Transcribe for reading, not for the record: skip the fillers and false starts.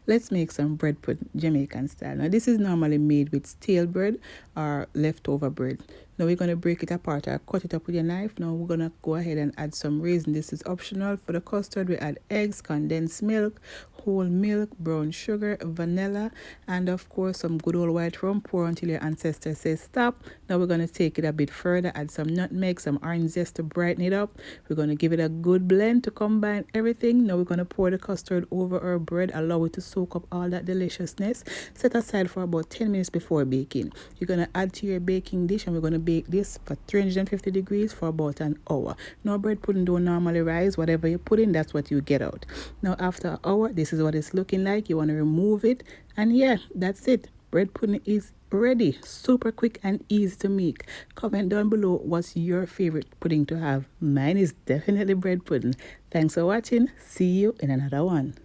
Let's make some bread pudding Jamaican style. Now this is normally made with stale bread or leftover bread. Now we're going to break it apart or cut it up with a knife. Now we're going to go ahead and add some raisin. This is optional. For the custard we add eggs, condensed milk, whole milk, brown sugar, vanilla, and of course some good old white rum. Pour until your ancestor says stop. Now we're going to take it a bit further, add some nutmeg, some orange zest to brighten it up. We're going to give it a good blend to combine everything. Now we're going to pour the custard over our bread, allow it to soak up all that deliciousness. Set aside for about 10 minutes before baking. You're going to add to your baking dish, and we're going to bake this for 350 degrees for about an hour. Now bread pudding don't normally rise. Whatever you put in, that's what you get out. Now after an hour, this is what it's looking like. You want to remove it, and yeah, that's it. Bread pudding is ready. Super quick and easy to make. Comment down below what's your favorite pudding to have. Mine is definitely bread pudding. Thanks for watching. See you in another one.